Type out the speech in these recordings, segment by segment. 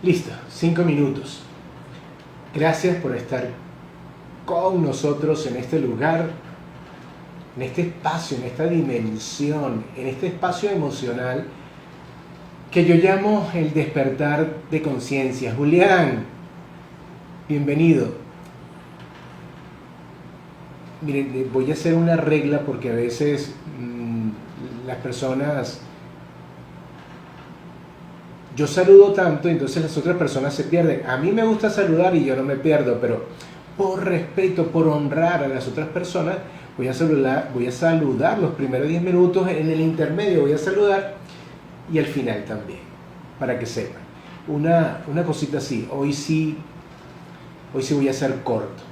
Listo, 5 minutos. Gracias por estar con nosotros en este lugar, en este espacio, en esta dimensión, en este espacio emocional que yo llamo el despertar de conciencia. Julián, bienvenido. Miren, voy a hacer una regla porque a veces las personas... Yo saludo tanto, entonces las otras personas se pierden. A mí me gusta saludar y yo no me pierdo, pero por respeto, por honrar a las otras personas, voy a saludar los primeros 10 minutos, en el intermedio voy a saludar y al final también, para que sepan. Una cosita así, hoy sí voy a ser corto,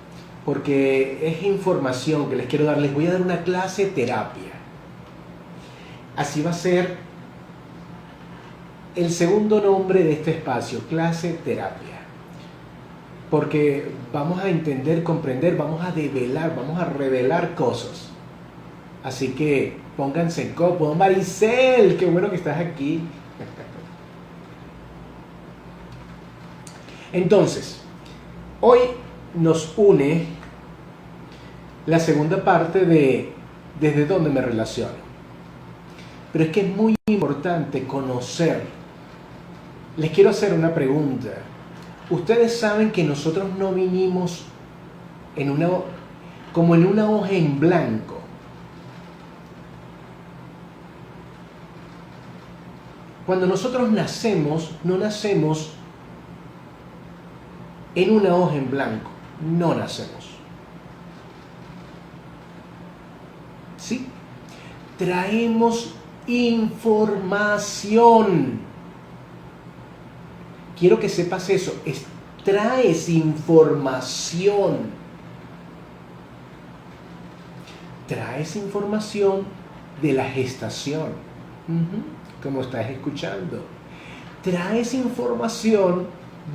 porque es información que les quiero dar. Les voy a dar una clase terapia. Así va a ser el segundo nombre de este espacio, clase terapia. Porque vamos a entender, comprender, vamos a develar, vamos a revelar cosas. Así que pónganse en copo. Maricel, qué bueno que estás aquí. Entonces, hoy nos une la segunda parte de desde dónde me relaciono. Pero es que es muy importante conocer. Les quiero hacer una pregunta. Ustedes saben que nosotros no vinimos como en una hoja en blanco. Cuando nosotros nacemos, no nacemos en una hoja en blanco. No nacemos. ¿Sí? Traemos información. Quiero que sepas eso. Traes información. Traes información de la gestación. Como estás escuchando. Traes información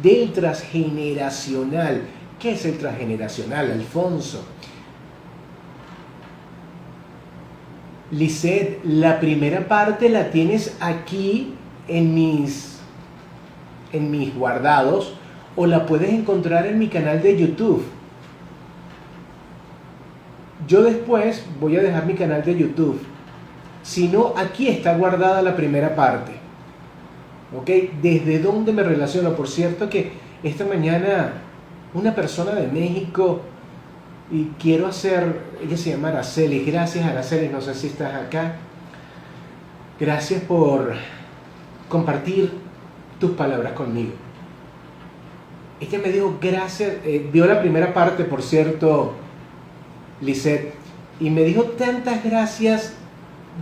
del transgeneracional. ¿Qué es el transgeneracional, Alfonso? Lisette, la primera parte la tienes aquí en mis guardados, o la puedes encontrar en mi canal de YouTube. Yo después voy a dejar mi canal de YouTube. Si no, aquí está guardada la primera parte. ¿Ok? ¿Desde dónde me relaciono? Por cierto que esta mañana una persona de México, y quiero hacer, ella se llama Araceli. Gracias, Araceli, no sé si estás acá. Gracias por compartir tus palabras conmigo. Ella me dijo gracias, vio la primera parte, por cierto, Lisette, y me dijo tantas gracias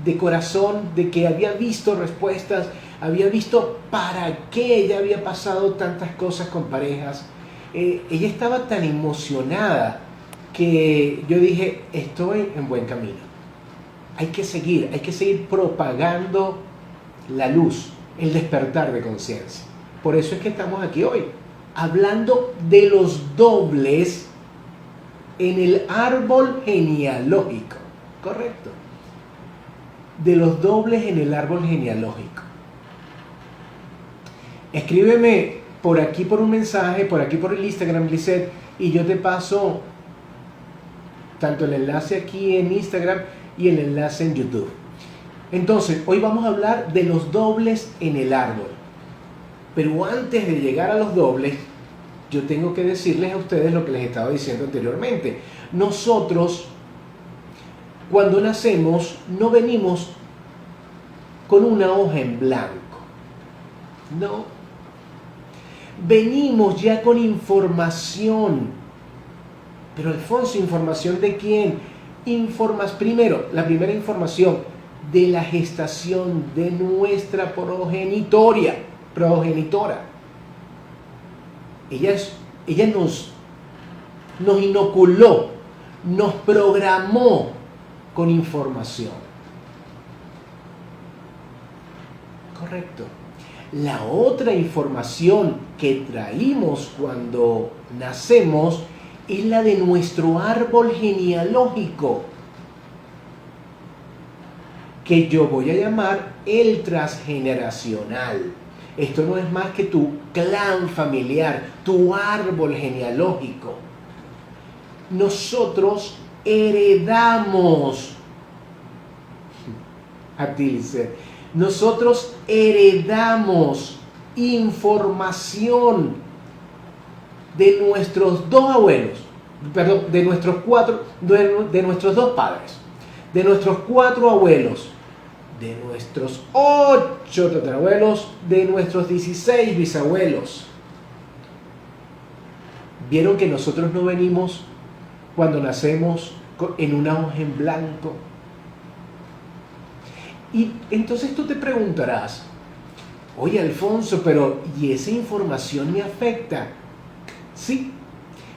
de corazón, de que había visto respuestas, había visto para qué ella había pasado tantas cosas con parejas. Ella estaba tan emocionada que yo dije, estoy en buen camino. Hay que seguir propagando la luz, el despertar de conciencia. Por eso es que estamos aquí hoy, hablando de los dobles en el árbol genealógico. ¿Correcto? De los dobles en el árbol genealógico. Escríbeme por aquí por un mensaje, por aquí por el Instagram, Lisette, y yo te paso tanto el enlace aquí en Instagram y el enlace en YouTube. Entonces, hoy vamos a hablar de los dobles en el árbol. Pero antes de llegar a los dobles, yo tengo que decirles a ustedes lo que les estaba diciendo anteriormente. Nosotros, cuando nacemos, no venimos con una hoja en blanco. No. Venimos ya con información. Pero Alfonso, ¿información de quién? Primero, la primera información de la gestación de nuestra progenitora. Ella nos inoculó, nos programó con información. Correcto. La otra información que traímos cuando nacemos es la de nuestro árbol genealógico, que yo voy a llamar el transgeneracional. Esto no es más que tu clan familiar, tu árbol genealógico. Nosotros heredamos, Abdilzer, nosotros heredamos información de nuestros dos abuelos, perdón, de nuestros dos padres, de nuestros 4 abuelos, de nuestros 8 tatarabuelos, de nuestros 16 bisabuelos. Vieron que nosotros no venimos cuando nacemos en una hoja en blanco. Y entonces tú te preguntarás, oye Alfonso, pero ¿y esa información me afecta? Sí,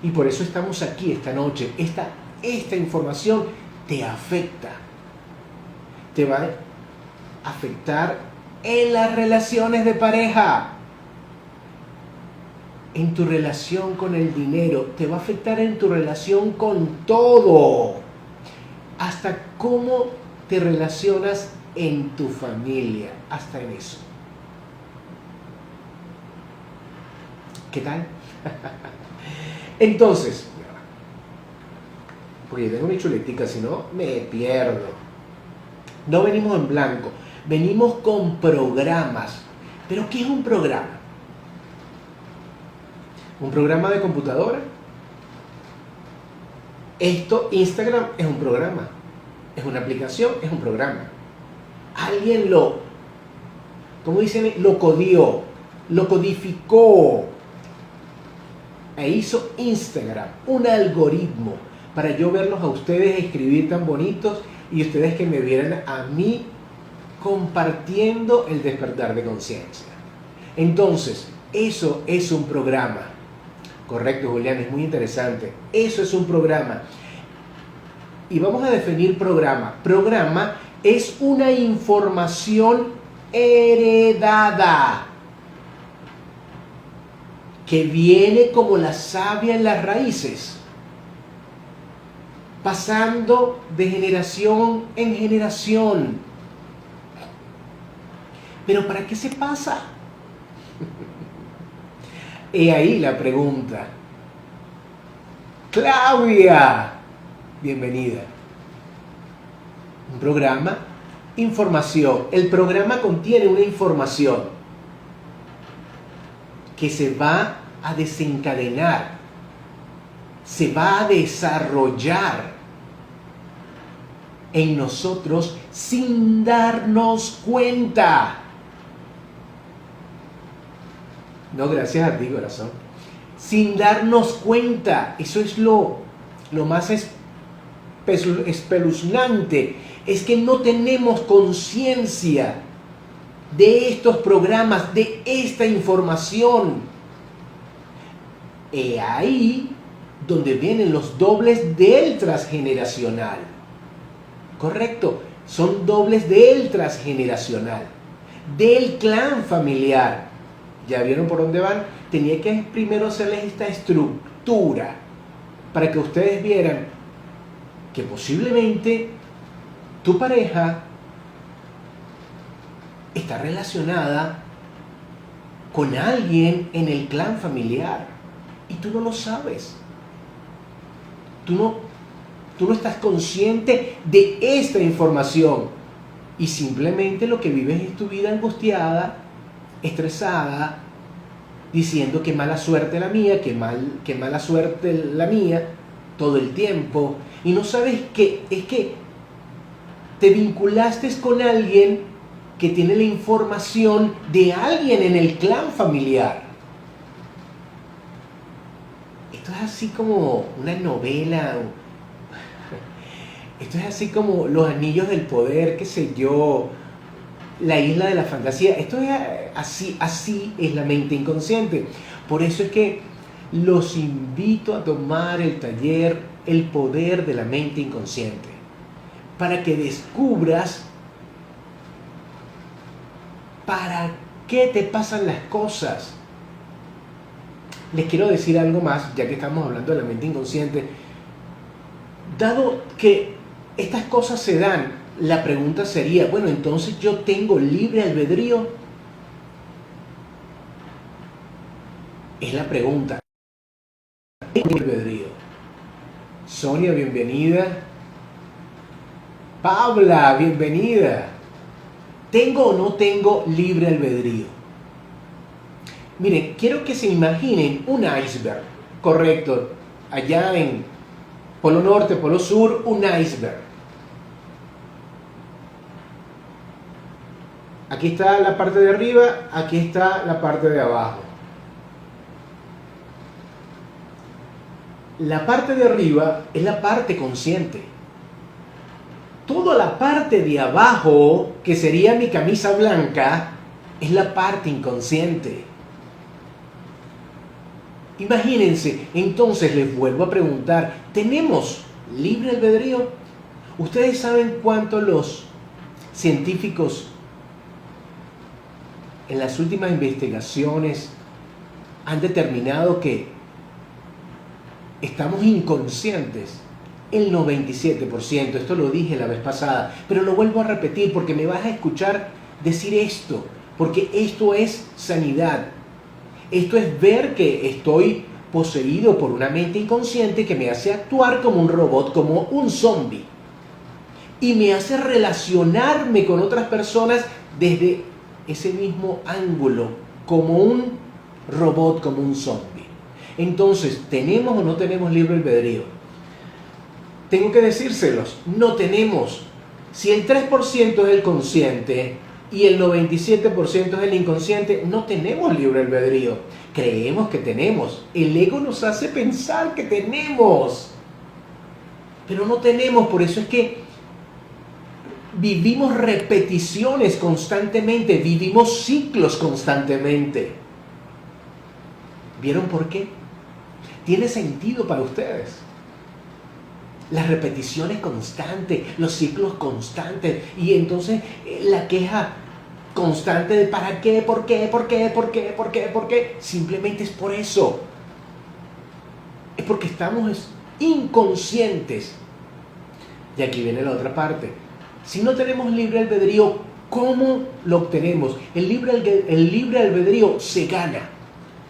y por eso estamos aquí esta noche. Esta información te afecta. Te va a afectar en las relaciones de pareja, en tu relación con el dinero, te va a afectar en tu relación con todo, hasta cómo te relacionas en tu familia, hasta en eso. ¿Qué tal? Entonces, porque tengo mi chuletica, si no me pierdo. No venimos en blanco, venimos con programas. ¿Pero qué es un programa? ¿Un programa de computadora? Instagram es un programa, es una aplicación, es un programa. Alguien ¿cómo dicen? Lo codió, lo codificó e hizo Instagram, un algoritmo para yo verlos a ustedes escribir tan bonitos y ustedes que me vieran a mí compartiendo el despertar de conciencia. Entonces, eso es un programa. Correcto, Julián, es muy interesante. Eso es un programa. Y vamos a definir programa. Programa es una información heredada que viene como la savia en las raíces, pasando de generación en generación. ¿Pero para qué se pasa? He ahí la pregunta. Claudia, bienvenida. Un programa, información. El programa contiene una información que se va a desencadenar, se va a desarrollar en nosotros sin darnos cuenta. No, gracias a ti, corazón. Sin darnos cuenta. Eso es lo más espeluznante. Es que no tenemos conciencia de estos programas, de esta información. Y ahí donde vienen los dobles del transgeneracional. Correcto, son dobles del transgeneracional, del clan familiar. ¿Ya vieron por dónde van? Tenía que primero hacerles esta estructura para que ustedes vieran que posiblemente tu pareja está relacionada con alguien en el clan familiar y tú no lo sabes. Tú no estás consciente de esta información y simplemente lo que vives es tu vida angustiada, estresada, diciendo que mala suerte la mía, que mala suerte la mía, todo el tiempo, y no sabes que es que te vinculaste con alguien que tiene la información de alguien en el clan familiar. Esto es así como una novela, esto es así como Los Anillos del Poder, qué sé yo, La Isla de la Fantasía. Esto es así es la mente inconsciente. Por eso es que los invito a tomar el taller El Poder de la Mente Inconsciente, para que descubras para qué te pasan las cosas. Les quiero decir algo más, ya que estamos hablando de la mente inconsciente. Dado que estas cosas se dan, la pregunta sería, bueno, entonces yo tengo libre albedrío. Es la pregunta. ¿Tengo libre albedrío? Sonia, bienvenida. Paula, bienvenida. ¿Tengo o no tengo libre albedrío? Miren, quiero que se imaginen un iceberg, correcto, allá en Polo Norte, Polo Sur, un iceberg. Aquí está la parte de arriba, aquí está la parte de abajo. La parte de arriba es la parte consciente. Toda la parte de abajo, que sería mi camisa blanca, es la parte inconsciente. Imagínense, entonces les vuelvo a preguntar, ¿tenemos libre albedrío? ¿Ustedes saben cuánto los científicos en las últimas investigaciones han determinado que estamos inconscientes? El 97%, esto lo dije la vez pasada, pero lo vuelvo a repetir porque me vas a escuchar decir esto, porque esto es sanidad. Esto es ver que estoy poseído por una mente inconsciente que me hace actuar como un robot, como un zombie. Y me hace relacionarme con otras personas desde ese mismo ángulo, como un robot, como un zombie. Entonces, ¿tenemos o no tenemos libre albedrío? Tengo que decírselos, no tenemos. Si el 3% es el consciente y el 97% es el inconsciente, no tenemos libre albedrío. Creemos que tenemos. El ego nos hace pensar que tenemos. Pero no tenemos, por eso es que vivimos repeticiones constantemente, vivimos ciclos constantemente. ¿Vieron por qué? Tiene sentido para ustedes. Las repeticiones constantes, los ciclos constantes, y entonces la queja constante de ¿para qué? ¿Por qué? ¿Por qué? ¿Por qué? ¿Por qué? ¿Por qué? Simplemente es por eso. Es porque estamos inconscientes. Y aquí viene la otra parte. Si no tenemos libre albedrío, ¿cómo lo obtenemos? El libre albedrío se gana.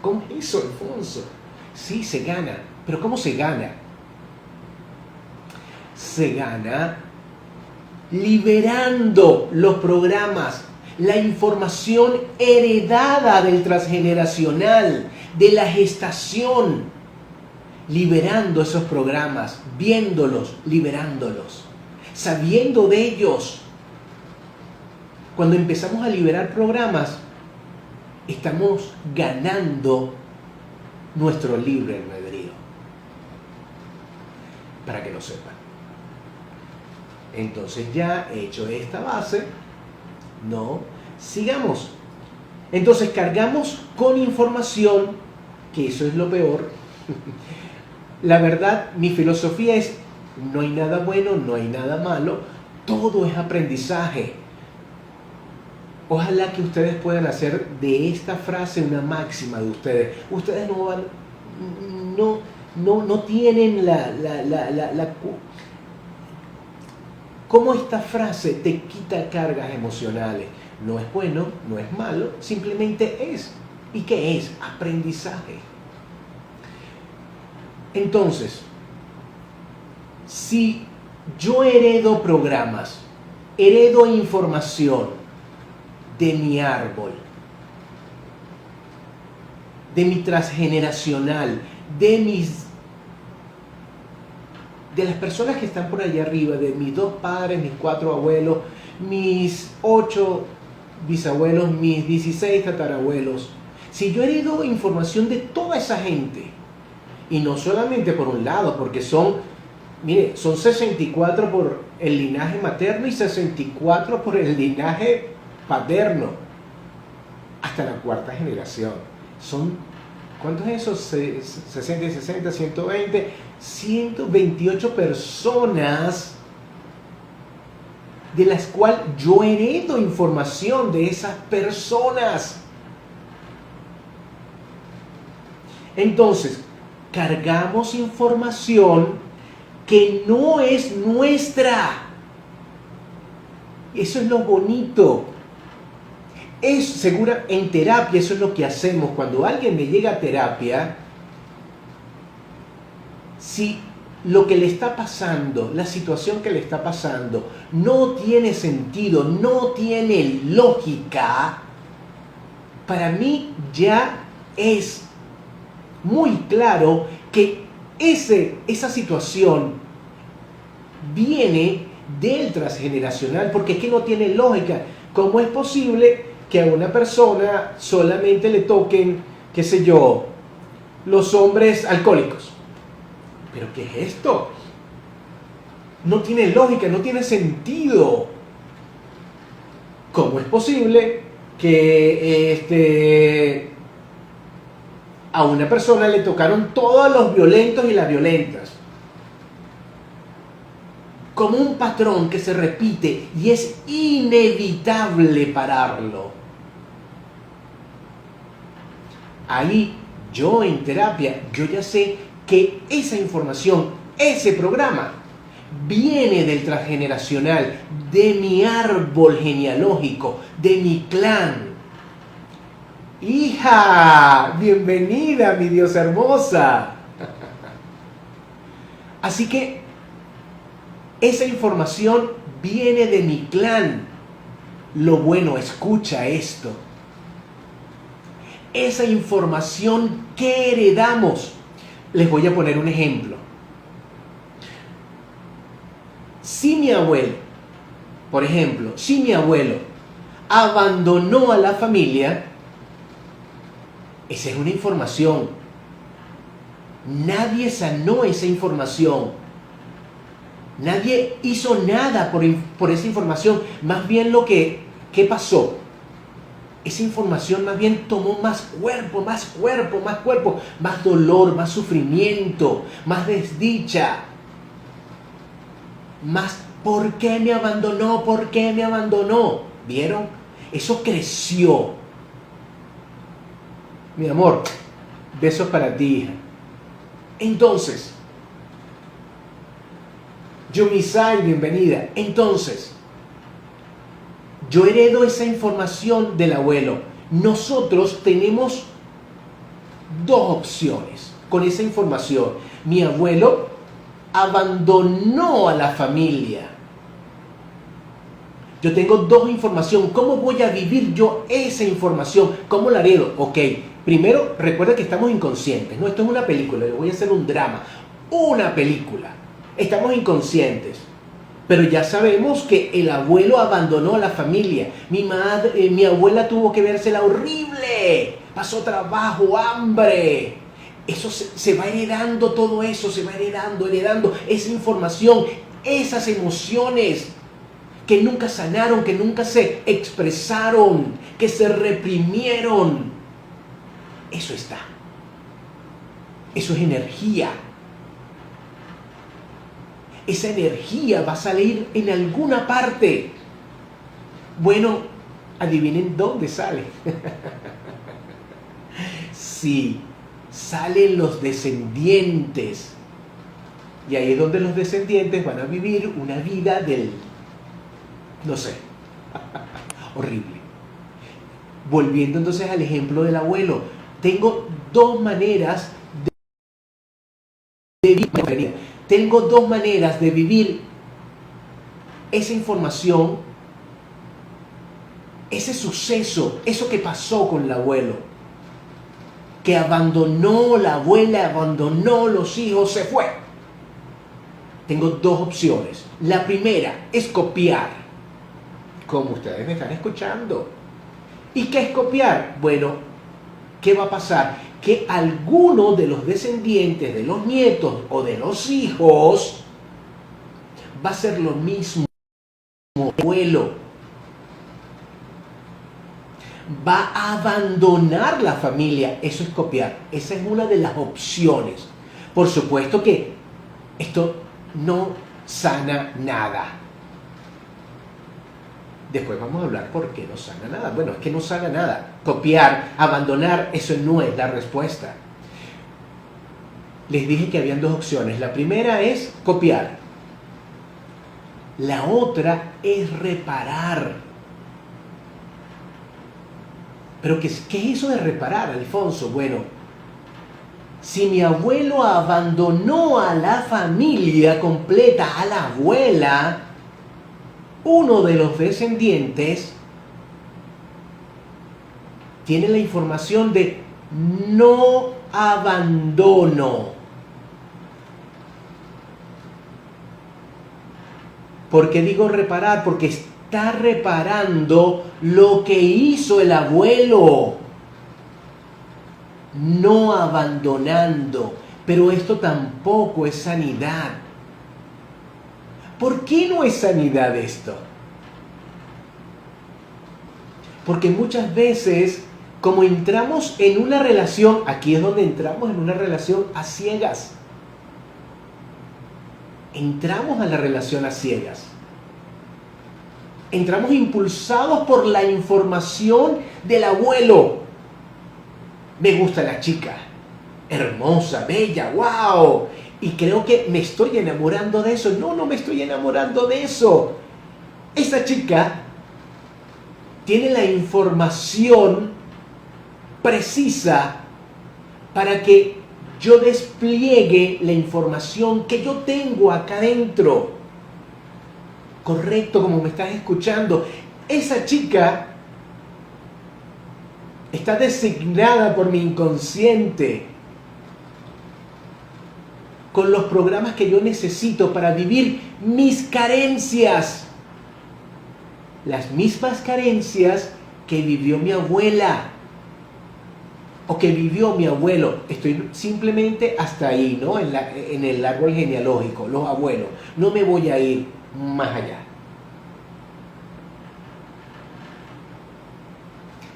¿Cómo es eso, Alfonso? Sí, se gana. ¿Pero cómo se gana? Se gana liberando los programas, la información heredada del transgeneracional, de la gestación, liberando esos programas, viéndolos, liberándolos, sabiendo de ellos. Cuando empezamos a liberar programas, estamos ganando nuestro libre albedrío. Para que lo sepan. Entonces ya hecho esta base, no, sigamos. Entonces cargamos con información, que eso es lo peor. La verdad, mi filosofía es, no hay nada bueno, no hay nada malo, todo es aprendizaje. Ojalá que ustedes puedan hacer de esta frase una máxima de ustedes. Ustedes no tienen cómo esta frase te quita cargas emocionales. No es bueno, no es malo, simplemente es. ¿Y qué es? Aprendizaje. Entonces, si yo heredo programas, heredo información de mi árbol, de mi transgeneracional, de las personas que están por allá arriba, de mis 2 padres, mis 4 abuelos, mis 8 bisabuelos, mis 16 tatarabuelos. Si yo heredo información de toda esa gente, y no solamente por un lado, porque son 64 por el linaje materno y 64 por el linaje paterno, hasta la 4ª generación. ¿Cuántos es eso? 60 y 60, 120, 128 personas de las cuales yo heredo información de esas personas. Entonces, cargamos información que no es nuestra. Eso es lo bonito. Es segura, en terapia eso es lo que hacemos. Cuando alguien me llega a terapia, si lo que le está pasando, la situación que le está pasando, no tiene sentido, no tiene lógica, para mí ya es muy claro que esa situación viene del transgeneracional, porque es que no tiene lógica. ¿Cómo es posible que a una persona solamente le toquen, qué sé yo, los hombres alcohólicos? ¿Pero qué es esto? No tiene lógica, no tiene sentido. ¿Cómo es posible que a una persona le tocaron todos los violentos y las violentas? Como un patrón que se repite y es inevitable pararlo. Ahí yo en terapia, yo ya sé que esa información, ese programa, viene del transgeneracional, de mi árbol genealógico, de mi clan. Hija, bienvenida, mi diosa hermosa. Así que esa información viene de mi clan. Lo bueno, escucha esto. Esa información que heredamos. Les voy a poner un ejemplo. Si mi abuelo, por ejemplo, si mi abuelo abandonó a la familia, esa es una información. Nadie sanó esa información. Nadie hizo nada por esa información. Más bien ¿qué pasó? Esa información más bien tomó más cuerpo, más dolor, más sufrimiento, más desdicha. Más, ¿por qué me abandonó? ¿Por qué me abandonó? ¿Vieron? Eso creció. Mi amor, besos para ti, hija. Entonces, Yumisai, bienvenida. Entonces, yo heredo esa información del abuelo. Nosotros tenemos dos opciones con esa información. Mi abuelo abandonó a la familia. Yo tengo dos informaciones. ¿Cómo voy a vivir yo esa información? ¿Cómo la heredo? Ok, primero recuerda que estamos inconscientes. No, esto es una película. Le voy a hacer un drama. Una película. Estamos inconscientes. Pero ya sabemos que el abuelo abandonó a la familia. Mi abuela tuvo que vérsela horrible. Pasó trabajo, hambre. Eso se va heredando, todo eso se va heredando esa información, esas emociones que nunca sanaron, que nunca se expresaron, que se reprimieron. Eso está. Eso es energía. Esa energía va a salir en alguna parte. Bueno, adivinen dónde sale. Sí, salen los descendientes. Y ahí es donde los descendientes van a vivir una vida no sé, horrible. Volviendo entonces al ejemplo del abuelo, tengo dos maneras de vivir. Tengo dos maneras de vivir esa información, ese suceso, eso que pasó con el abuelo, que abandonó la abuela, abandonó los hijos, se fue. Tengo dos opciones. La primera es copiar, como ustedes me están escuchando. ¿Y qué es copiar? Bueno, ¿qué va a pasar? Que alguno de los descendientes, de los nietos o de los hijos, va a ser lo mismo que el abuelo. Va a abandonar la familia. Eso es copiar. Esa es una de las opciones. Por supuesto que esto no sana nada. Después vamos a hablar por qué no sana nada. Bueno, es que no sana nada. Copiar, abandonar, eso no es la respuesta. Les dije que habían dos opciones. La primera es copiar. La otra es reparar. Pero ¿qué es eso de reparar, Alfonso? Bueno, si mi abuelo abandonó a la familia completa, a la abuela, uno de los descendientes tiene la información de no abandono. ¿Por qué digo reparar? Porque está reparando lo que hizo el abuelo, no abandonando. Pero esto tampoco es sanidad. ¿Por qué no es sanidad esto? Porque muchas veces, como entramos en una relación, aquí es donde entramos en una relación a ciegas. Entramos a la relación a ciegas. Entramos impulsados por la información del abuelo. Me gusta la chica, hermosa, bella, wow. Y creo que me estoy enamorando de eso. No, no me estoy enamorando de eso. Esa chica tiene la información precisa para que yo despliegue la información que yo tengo acá adentro. Correcto, como me estás escuchando. Esa chica está designada por mi inconsciente con los programas que yo necesito para vivir mis carencias. Las mismas carencias que vivió mi abuela o que vivió mi abuelo. Estoy simplemente hasta ahí, ¿no? En el árbol genealógico, los abuelos. No me voy a ir más allá.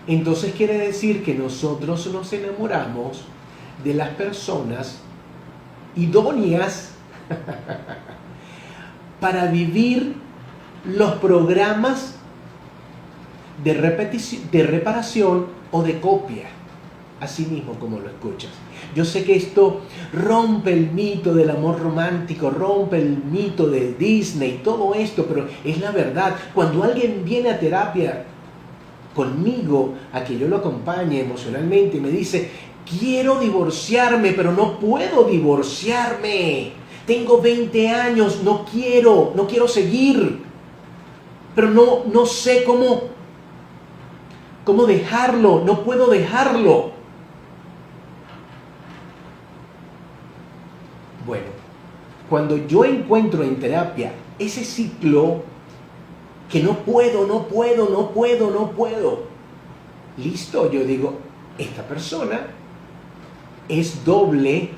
Entonces quiere decir que nosotros nos enamoramos de las personas idóneas para vivir los programas de reparación o de copia, así mismo como lo escuchas. Yo sé que esto rompe el mito del amor romántico, rompe el mito de Disney, todo esto, pero es la verdad. Cuando alguien viene a terapia conmigo, a que yo lo acompañe emocionalmente, y me dice, quiero divorciarme, pero no puedo divorciarme. Tengo 20 años, no quiero seguir. Pero no sé cómo dejarlo, no puedo dejarlo. Bueno, cuando yo encuentro en terapia ese ciclo que no puedo, listo, yo digo, esta persona es doble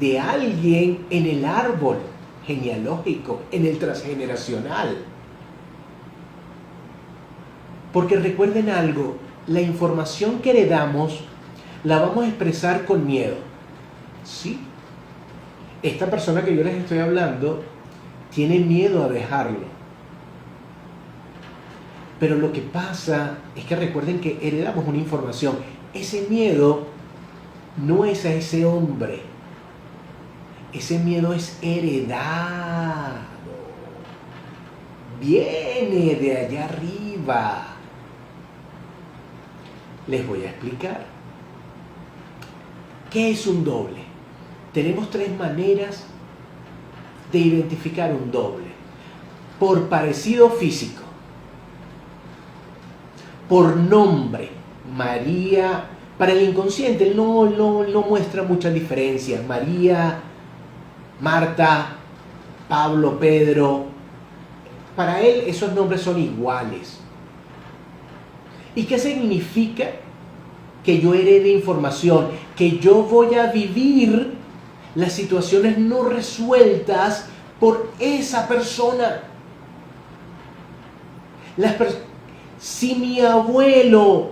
de alguien en el árbol genealógico, en el transgeneracional. Porque recuerden algo, la información que heredamos la vamos a expresar con miedo. ¿Sí? Esta persona que yo les estoy hablando tiene miedo a dejarlo. Pero lo que pasa es que recuerden que heredamos una información. Ese miedo no es a ese hombre. Ese miedo es heredado. Viene de allá arriba. Les voy a explicar. ¿Qué es un doble? Tenemos 3 maneras de identificar un doble. Por parecido físico. Por nombre. María, para el inconsciente no muestra mucha diferencia. María, Marta, Pablo, Pedro. Para él esos nombres son iguales. ¿Y qué significa? Que yo herede información, que yo voy a vivir las situaciones no resueltas por esa persona. Si mi abuelo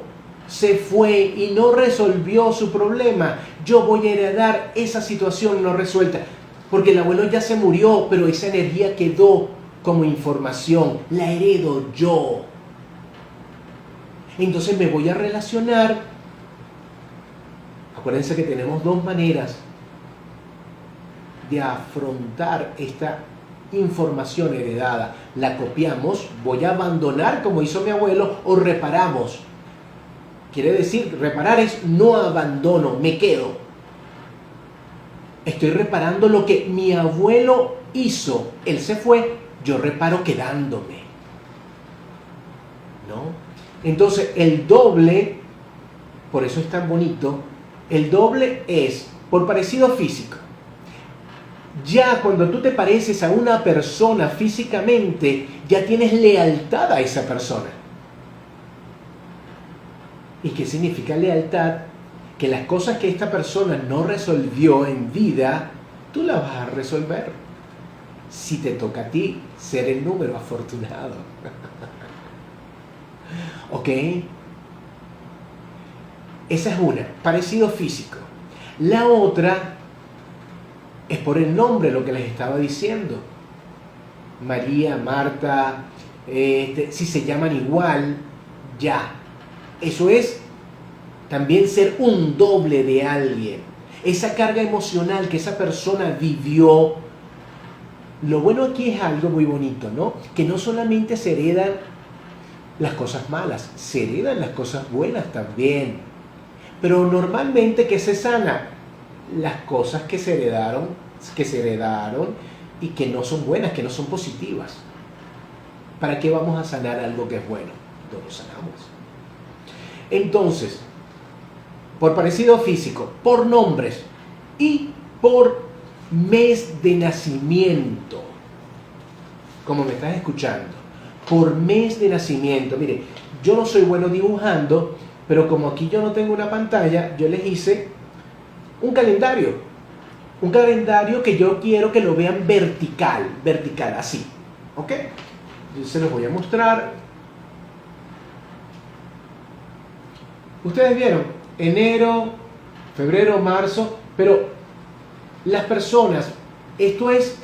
se fue y no resolvió su problema, yo voy a heredar esa situación no resuelta. Porque el abuelo ya se murió, pero esa energía quedó como información, la heredo yo. Entonces me voy a relacionar. Acuérdense que tenemos 2 maneras de afrontar esta información heredada. La copiamos, voy a abandonar como hizo mi abuelo, o reparamos. Quiere decir, reparar es no abandono, me quedo. Estoy reparando lo que mi abuelo hizo. Él se fue, yo reparo quedándome. ¿No? Entonces, el doble, por eso es tan bonito, el doble es por parecido físico. Ya cuando tú te pareces a una persona físicamente, ya tienes lealtad a esa persona. ¿Y qué significa lealtad? Que las cosas que esta persona no resolvió en vida, tú las vas a resolver. Si te toca a ti ser el número afortunado. ¿Ok? Esa es una, parecido físico. La otra es por el nombre, lo que les estaba diciendo. María, Marta, si se llaman igual, ya. Eso es también ser un doble de alguien. Esa carga emocional que esa persona vivió. Lo bueno aquí es algo muy bonito, ¿no? Que no solamente se heredan las cosas malas, se heredan las cosas buenas también. Pero normalmente, ¿qué se sana? Las cosas que se heredaron y que no son buenas, que no son positivas. ¿Para qué vamos a sanar algo que es bueno? No lo sanamos. Entonces, por parecido físico, por nombres y por mes de nacimiento, como me estás escuchando, por mes de nacimiento. Mire, yo no soy bueno dibujando, pero como aquí yo no tengo una pantalla, yo les hice un calendario que yo quiero que lo vean vertical, así, ¿ok? Yo se los voy a mostrar. Ustedes vieron, enero, febrero, marzo, pero las personas, esto es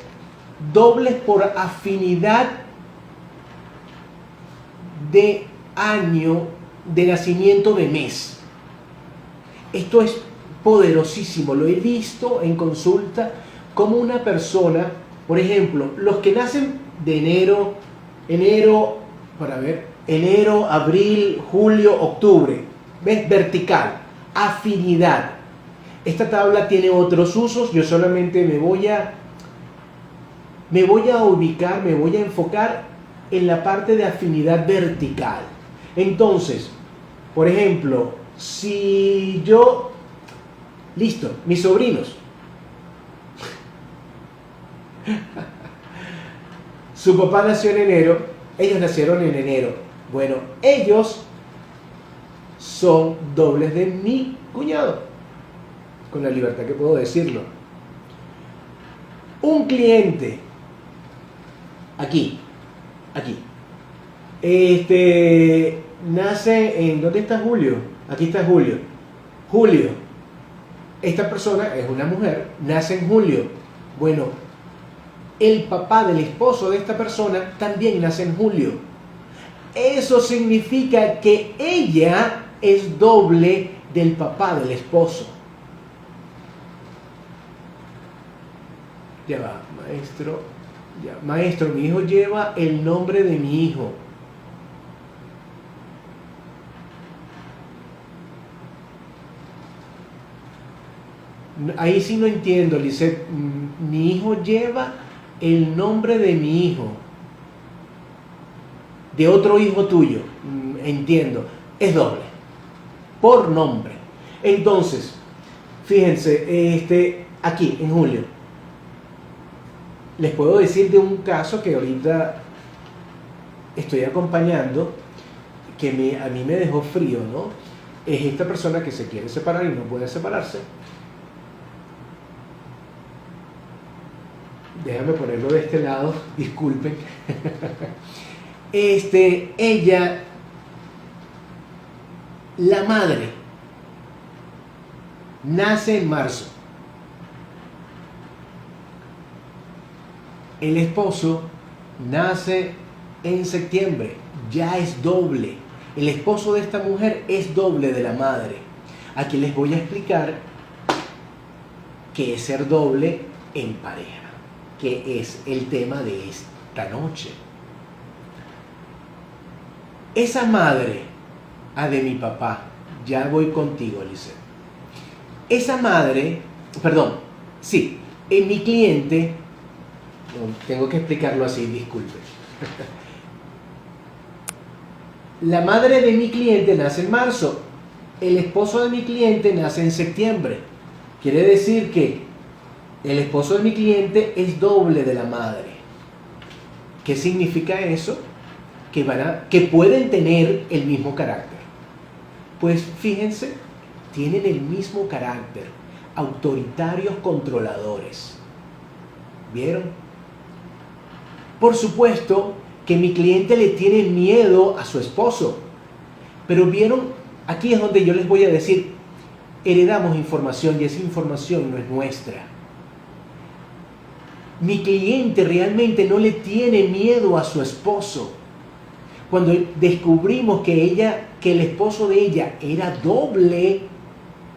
dobles por afinidad de año de nacimiento de mes. Esto es poderosísimo, lo he visto en consulta como una persona, por ejemplo, los que nacen de enero, abril, julio, octubre, ¿ves? Vertical, afinidad. Esta tabla tiene otros usos, yo solamente me voy a ubicar, me voy a enfocar en la parte de afinidad vertical. Entonces, por ejemplo, si yo, listo, mis sobrinos, su papá nació en enero, ellos nacieron en enero. Bueno, ellos son dobles de mi cuñado, con la libertad que puedo decirlo. Un cliente, aquí, nace en, ¿dónde está Julio? Aquí está Julio. Esta persona es una mujer, nace en julio. Bueno, el papá del esposo de esta persona también nace en julio. Eso significa que ella es doble del papá del esposo. Ya va, maestro, mi hijo lleva el nombre de mi hijo. Ahí sí no entiendo, Lisette. Mi hijo lleva el nombre de mi hijo. De otro hijo tuyo. Entiendo. Es doble. Por nombre. Entonces, fíjense, aquí en julio. Les puedo decir de un caso que ahorita estoy acompañando, que a mí me dejó frío, ¿no? Es esta persona que se quiere separar y no puede separarse. Déjame ponerlo de este lado, disculpen. Ella, la madre, nace en marzo. El esposo nace en septiembre, ya es doble. El esposo de esta mujer es doble de la madre. Aquí les voy a explicar qué es ser doble en pareja, que es el tema de esta noche. Esa madre, de mi papá, Ya voy contigo, Alice. Esa madre, perdón, sí, en mi cliente, no, tengo que explicarlo así, disculpe. La madre de mi cliente nace en marzo, el esposo de mi cliente nace en septiembre. Quiere decir que el esposo de mi cliente es doble de la madre. ¿Qué significa eso? Que pueden tener el mismo carácter. Pues fíjense, tienen el mismo carácter, autoritarios controladores. ¿Vieron? Por supuesto que mi cliente le tiene miedo a su esposo, pero vieron, aquí es donde yo les voy a decir, heredamos información y esa información no es nuestra. Mi cliente realmente no le tiene miedo a su esposo. Cuando descubrimos que el esposo de ella era doble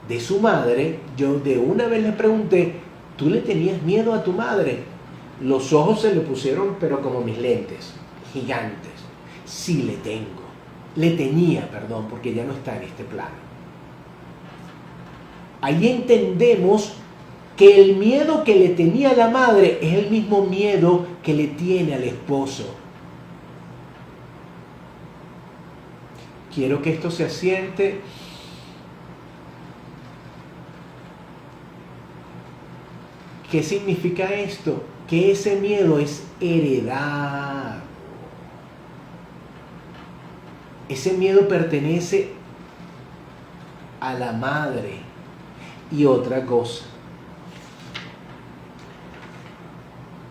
de su madre, yo de una vez le pregunté, ¿tú le tenías miedo a tu madre? Los ojos se le pusieron, pero como mis lentes, gigantes. Sí le tengo. Le tenía, perdón, porque ya no está en este plano. Ahí entendemos que el miedo que le tenía a la madre es el mismo miedo que le tiene al esposo. Quiero que esto se asiente. ¿Qué significa esto? Que ese miedo es heredado. Ese miedo pertenece a la madre. Y otra cosa.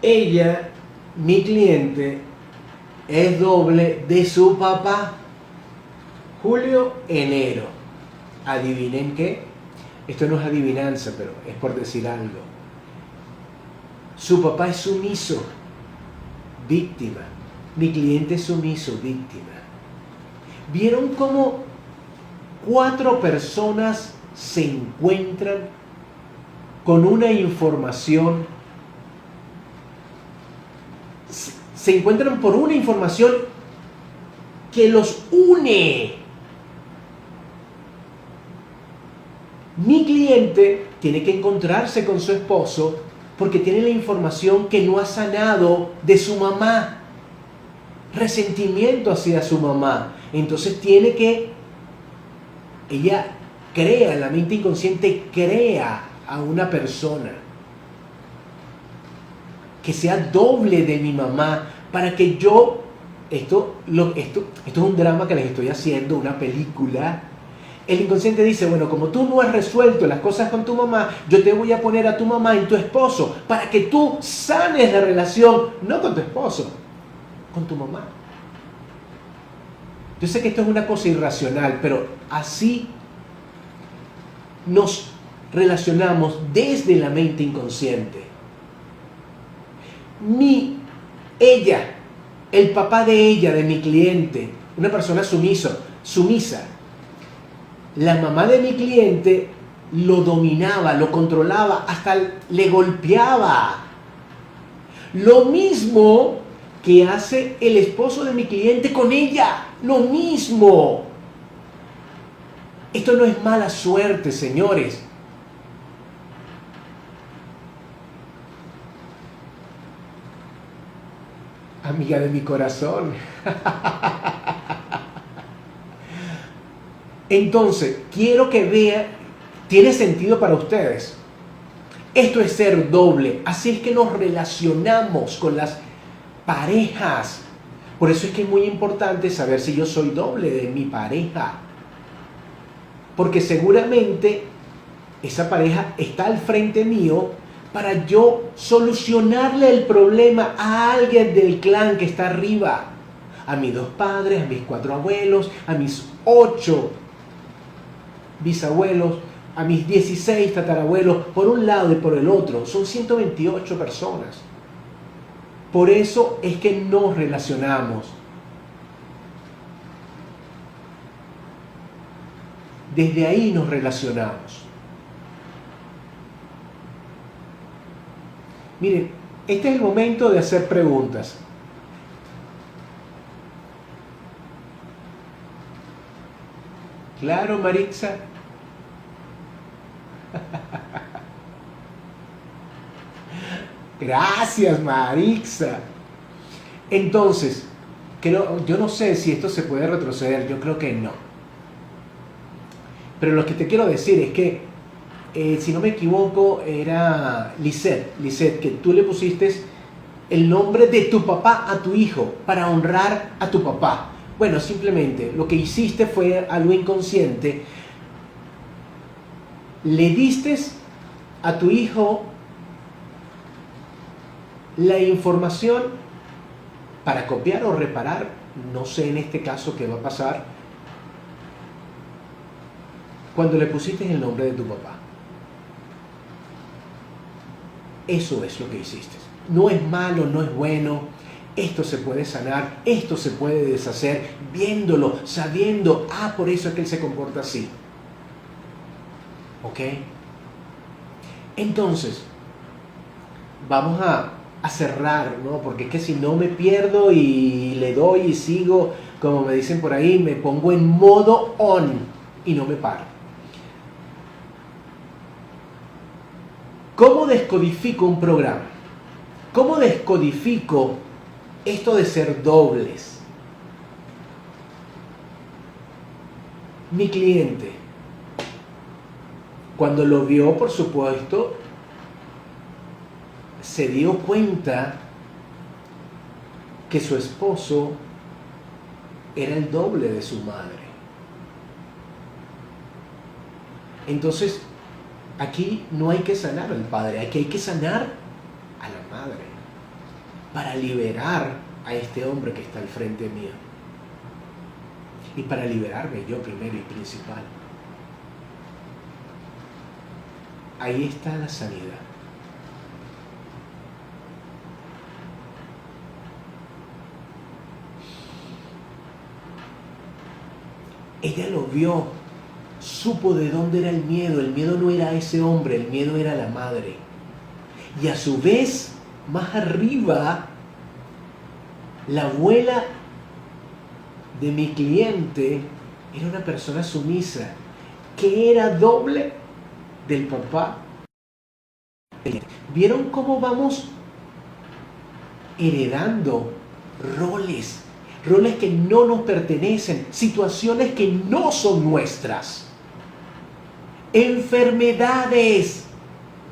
Ella, mi cliente, es doble de su papá. Julio, enero. ¿Adivinen qué? Esto no es adivinanza, pero es por decir algo. Su papá es sumiso, víctima. Mi cliente es sumiso, víctima. ¿Vieron cómo 4 personas se encuentran con una información? Se encuentran por una información que los une. Mi cliente tiene que encontrarse con su esposo porque tiene la información que no ha sanado de su mamá. Resentimiento hacia su mamá. Entonces ella crea, en la mente inconsciente crea a una persona que sea doble de mi mamá para que yo, esto es un drama que les estoy haciendo, una película. El inconsciente dice, bueno, como tú no has resuelto las cosas con tu mamá, yo te voy a poner a tu mamá y tu esposo para que tú sanes la relación, no con tu esposo, con tu mamá. Yo sé que esto es una cosa irracional, pero así nos relacionamos desde la mente inconsciente. El papá de ella, de mi cliente, una persona sumisa, la mamá de mi cliente lo dominaba, lo controlaba, hasta le golpeaba. Lo mismo que hace el esposo de mi cliente con ella, lo mismo. Esto no es mala suerte, señores. Amiga de mi corazón. Entonces, quiero que vean, tiene sentido para ustedes. Esto es ser doble. Así es que nos relacionamos con las parejas. Por eso es que es muy importante saber si yo soy doble de mi pareja. Porque seguramente esa pareja está al frente mío para yo solucionarle el problema a alguien del clan que está arriba. A mis 2 padres, a mis 4 abuelos, a mis 8 bisabuelos, a mis 16 tatarabuelos, por un lado y por el otro. Son 128 personas. Por eso es que nos relacionamos. Desde ahí nos relacionamos. Miren, este es el momento de hacer preguntas. Claro, Marixa. Gracias, Marixa. Entonces, yo no sé si esto se puede retroceder, yo creo que no. Pero lo que te quiero decir es que, si no me equivoco, era Lisette, que tú le pusiste el nombre de tu papá a tu hijo para honrar a tu papá. Bueno, simplemente lo que hiciste fue algo inconsciente. Le diste a tu hijo la información para copiar o reparar, no sé en este caso qué va a pasar, cuando le pusiste el nombre de tu papá. Eso es lo que hiciste. No es malo, no es bueno. Esto se puede sanar, esto se puede deshacer, viéndolo, sabiendo, por eso es que él se comporta así. ¿Ok? Entonces, vamos a cerrar, ¿no? Porque es que si no me pierdo y le doy y sigo, como me dicen por ahí, me pongo en modo on y no me paro. ¿Cómo descodifico un programa? ¿Cómo descodifico esto de ser dobles? Mi cliente, cuando lo vio, por supuesto, se dio cuenta que su esposo era el doble de su madre. Entonces, aquí no hay que sanar al padre, aquí hay que sanar a la madre para liberar a este hombre que está al frente mío y para liberarme yo primero y principal. Ahí está la sanidad. Ella lo vio, supo de dónde era el miedo no era ese hombre, el miedo era la madre. Y a su vez, más arriba, la abuela de mi cliente era una persona sumisa, que era doble del papá. ¿Vieron cómo vamos heredando roles? Roles que no nos pertenecen, situaciones que no son nuestras, enfermedades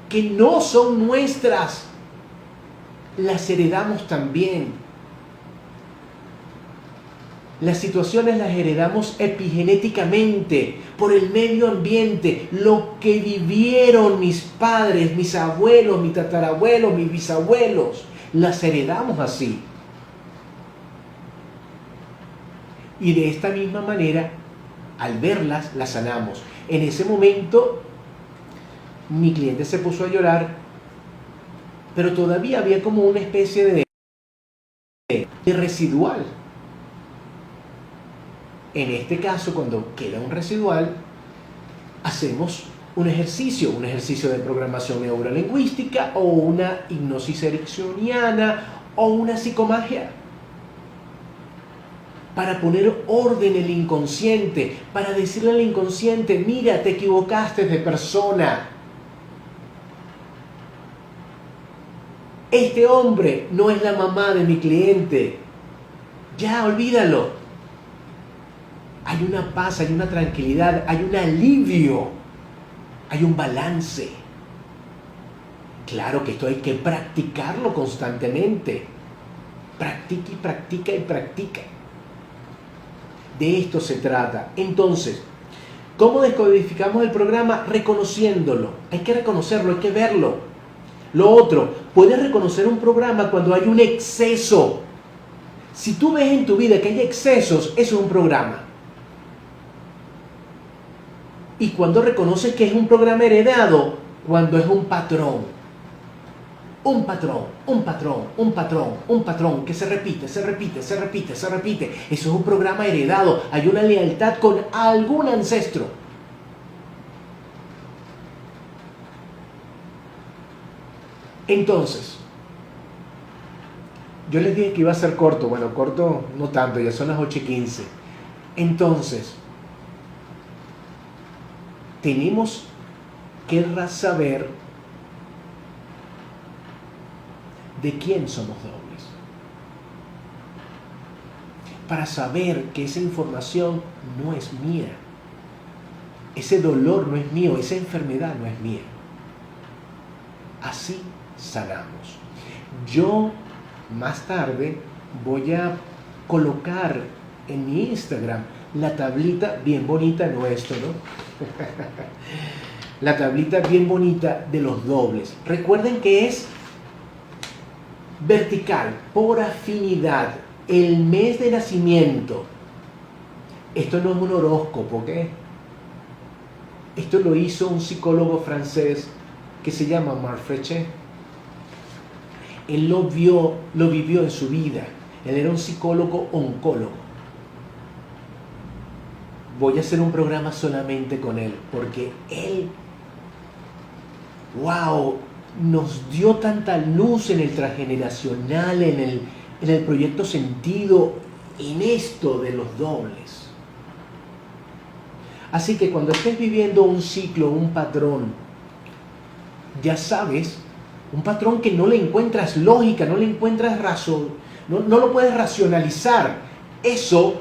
que no son nuestras, las heredamos también. Las situaciones las heredamos epigenéticamente, por el medio ambiente, lo que vivieron mis padres, mis abuelos, mis tatarabuelos, mis bisabuelos, las heredamos así. Y de esta misma manera, al verlas, las sanamos. En ese momento, mi cliente se puso a llorar, pero todavía había como una especie de residual. En este caso, cuando queda un residual, hacemos un ejercicio de programación neurolingüística o una hipnosis ericksoniana o una psicomagia, para poner orden en el inconsciente, para decirle al inconsciente, mira, te equivocaste de persona. Este hombre no es la mamá de mi cliente. Ya, olvídalo. Hay una paz, hay una tranquilidad, hay un alivio, hay un balance. Claro que esto hay que practicarlo constantemente. Practica y practica y practica. De esto se trata. Entonces, ¿cómo descodificamos el programa? Reconociéndolo. Hay que reconocerlo, hay que verlo. Lo otro, puedes reconocer un programa cuando hay un exceso. Si tú ves en tu vida que hay excesos, eso es un programa. Y cuando reconoces que es un programa heredado, cuando es un patrón. Un patrón, un patrón, un patrón, un patrón que se repite, se repite, se repite, se repite. Eso es un programa heredado. Hay una lealtad con algún ancestro. Entonces, yo les dije que iba a ser corto. Bueno, corto no tanto, ya son las 8:15. Entonces, tenemos que saber de quién somos dobles. Para saber que esa información no es mía. Ese dolor no es mío, esa enfermedad no es mía. Así sanamos. Yo más tarde voy a colocar en mi Instagram la tablita bien bonita, no esto, ¿no? La tablita bien bonita de los dobles. Recuerden que es vertical, por afinidad, el mes de nacimiento. Esto no es un horóscopo, ¿ok? Esto lo hizo un psicólogo francés que se llama Marc Frechet. Él lo vivió en su vida. Él era un psicólogo oncólogo. Voy a hacer un programa solamente con él, porque él, wow, nos dio tanta luz en el transgeneracional, en el proyecto Sentido, en esto de los dobles. Así que cuando estés viviendo un ciclo, un patrón, ya sabes, un patrón que no le encuentras lógica, no le encuentras razón, no lo puedes racionalizar. Eso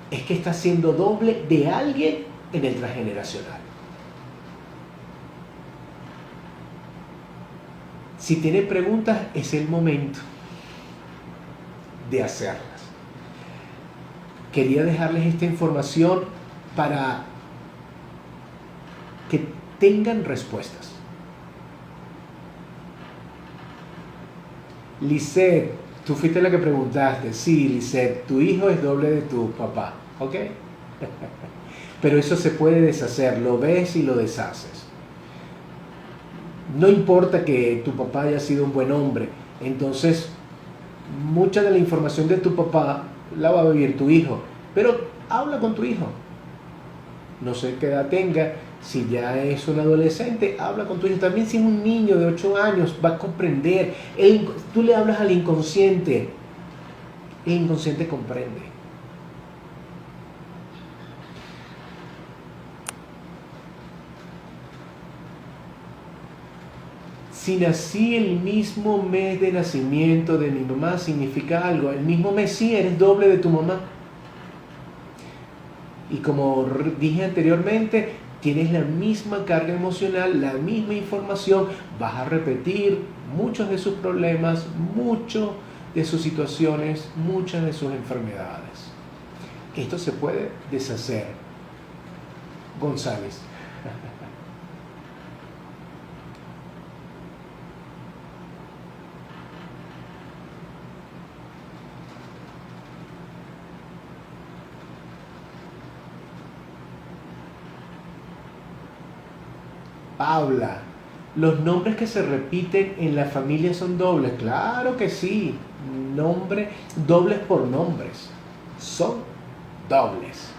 es que estás siendo doble de alguien en el transgeneracional. Si tiene preguntas, es el momento de hacerlas. Quería dejarles esta información para que tengan respuestas. Lisette, tú fuiste la que preguntaste. Sí, Lisette, tu hijo es doble de tu papá, ¿ok? Pero eso se puede deshacer, lo ves y lo deshaces. No importa que tu papá haya sido un buen hombre, entonces mucha de la información de tu papá la va a vivir tu hijo, pero habla con tu hijo. No sé qué edad tenga, si ya es un adolescente, habla con tu hijo. También si es un niño de 8 años, va a comprender. Tú le hablas al inconsciente, el inconsciente comprende. Si nací el mismo mes de nacimiento de mi mamá, significa algo. El mismo mes, sí, eres doble de tu mamá. Y como dije anteriormente, tienes la misma carga emocional, la misma información, vas a repetir muchos de sus problemas, muchas de sus situaciones, muchas de sus enfermedades. Esto se puede deshacer. González. Paula, ¿los nombres que se repiten en la familia son dobles? Claro que sí, dobles por nombres, son dobles.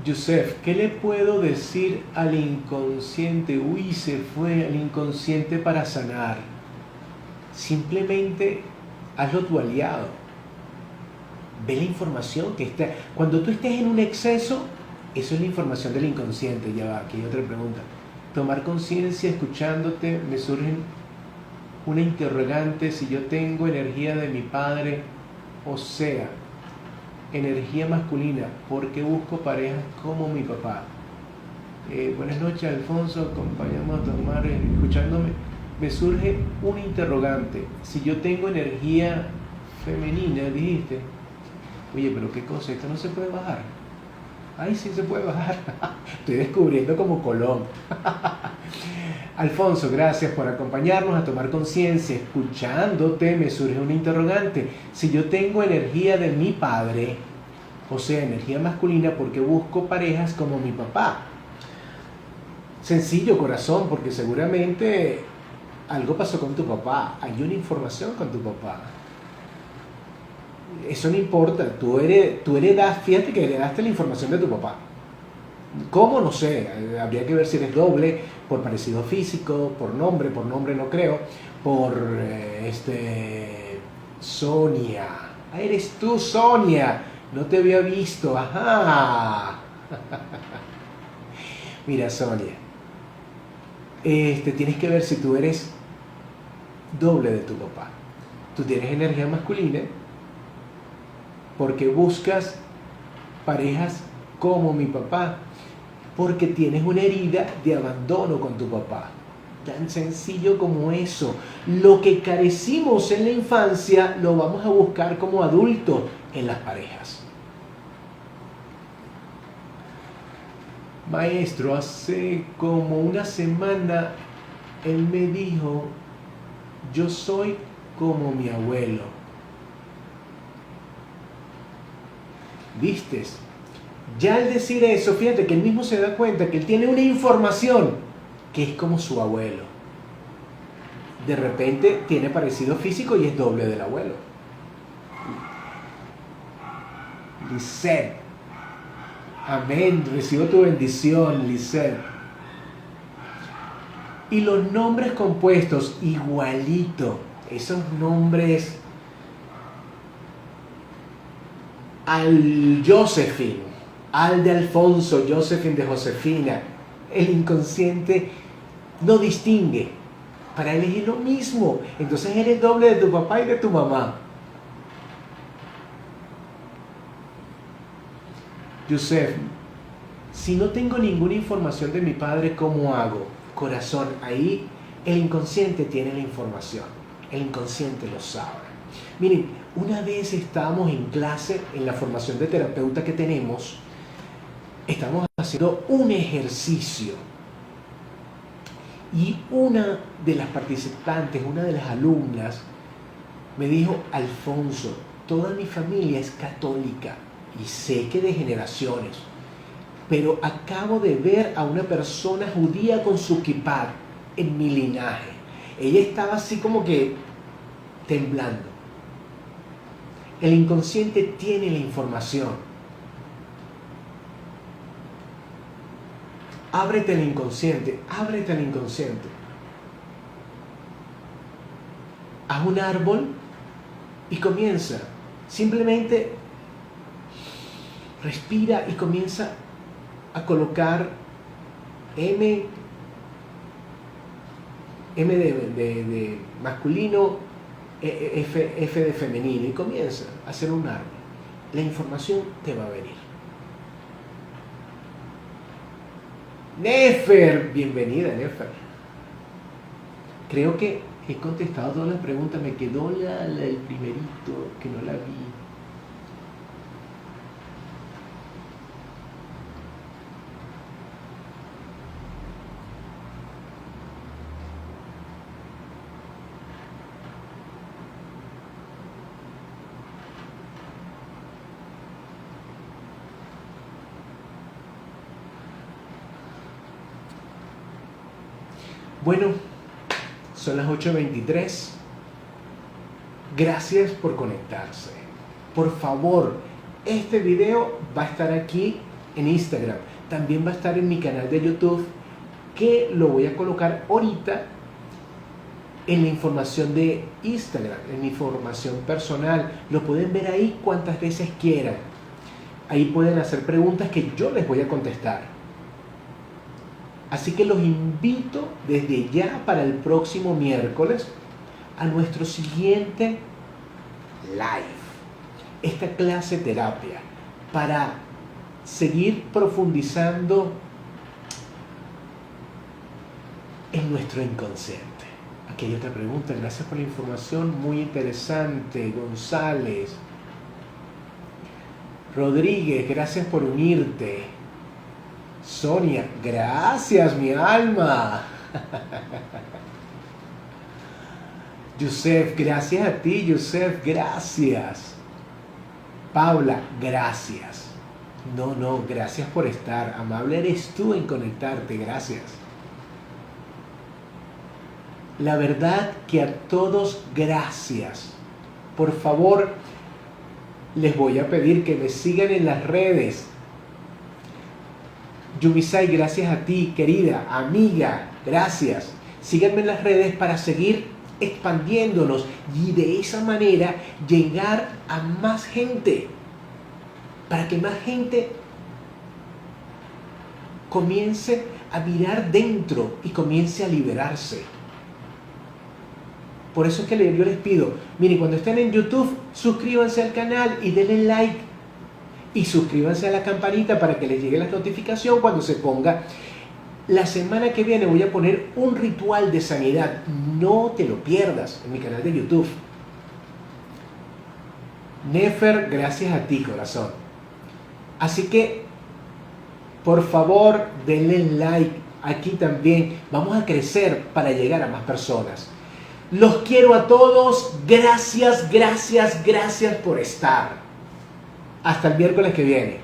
Yusef, ¿qué le puedo decir al inconsciente? Uy, se fue al inconsciente para sanar. Simplemente hazlo tu aliado. Ve la información que está. Cuando tú estés en un exceso, eso es la información del inconsciente. Ya va, aquí hay otra pregunta. Tomar conciencia, escuchándote, me surge una interrogante si yo tengo energía de mi padre, o sea, energía masculina, porque busco parejas como mi papá. Buenas noches, Alfonso, acompáñame a tomar, escuchándome. Me surge un interrogante. Si yo tengo energía femenina, dijiste, oye, pero qué cosa, esto no se puede bajar. Ay, sí se puede bajar. Estoy descubriendo como Colón. Alfonso, gracias por acompañarnos a tomar conciencia. Escuchándote me surge un interrogante. Si yo tengo energía de mi padre, o sea, energía masculina, ¿por qué busco parejas como mi papá? Sencillo, corazón, porque seguramente algo pasó con tu papá. Hay una información con tu papá. Eso no importa. Tú heredaste, fíjate que heredaste la información de tu papá. ¿Cómo? No sé. Habría que ver si eres doble, por parecido físico, por nombre no creo, por Sonia. Ah, eres tú, Sonia. No te había visto. Ajá. Mira, Sonia. Tienes que ver si tú eres doble de tu papá. Tú tienes energía masculina porque buscas parejas como mi papá, porque tienes una herida de abandono con tu papá. Tan sencillo como eso. Lo que carecimos en la infancia lo vamos a buscar como adultos en las parejas. Maestro, hace como una semana él me dijo, yo soy como mi abuelo. ¿Vistes? Ya al decir eso, fíjate que él mismo se da cuenta que él tiene una información que es como su abuelo. De repente tiene parecido físico y es doble del abuelo. Lisette. Amén. Recibo tu bendición, Lisette. Y los nombres compuestos, igualito. Esos nombres al Josephine, al de Alfonso, Josephine de Josefina. El inconsciente no distingue. Para él es lo mismo. Entonces eres doble de tu papá y de tu mamá. Yusef, si no tengo ninguna información de mi padre, ¿cómo hago? Corazón, ahí el inconsciente tiene la información. El inconsciente lo sabe. Miren, una vez estábamos en clase, en la formación de terapeuta que tenemos, estamos haciendo un ejercicio. Y una de las participantes, una de las alumnas, me dijo, Alfonso, toda mi familia es católica y sé que de generaciones, pero acabo de ver a una persona judía con su kippah en mi linaje. Ella estaba así como que temblando. El inconsciente tiene la información. Ábrete al inconsciente, ábrete al inconsciente. Haz un árbol y comienza. Simplemente respira y comienza a colocar M de masculino, F de femenino y comienza a hacer un árbol. La información te va a venir. Nefer, bienvenida Nefer. Creo que he contestado todas las preguntas, me quedó el primerito que no la vi. Bueno, son las 8:23. Gracias por conectarse. Por favor, este video va a estar aquí en Instagram. También va a estar en mi canal de YouTube, que lo voy a colocar ahorita en la información de Instagram, en mi información personal. Lo pueden ver ahí cuantas veces quieran. Ahí pueden hacer preguntas que yo les voy a contestar. Así que los invito desde ya para el próximo miércoles a nuestro siguiente live, esta clase terapia, para seguir profundizando en nuestro inconsciente. Aquí hay otra pregunta, gracias por la información, muy interesante. González Rodríguez, gracias por unirte. Sonia, gracias mi alma. Yusef, gracias a ti, Yusef, gracias. Paula, gracias. No, gracias por estar. Amable eres tú en conectarte, gracias. La verdad que a todos gracias. Por favor, les voy a pedir que me sigan en las redes. Yumisai, gracias a ti, querida amiga, gracias. Síganme en las redes para seguir expandiéndonos y de esa manera llegar a más gente, para que más gente comience a mirar dentro y comience a liberarse. Por eso es que yo les pido, miren, cuando estén en YouTube, suscríbanse al canal y denle like. Y suscríbanse a la campanita para que les llegue la notificación cuando se ponga. La semana que viene voy a poner un ritual de sanidad. No te lo pierdas en mi canal de YouTube. Nefer, gracias a ti, corazón. Así que, por favor, denle like. Aquí también vamos a crecer para llegar a más personas. Los quiero a todos. Gracias, gracias, gracias por estar. Hasta el miércoles que viene.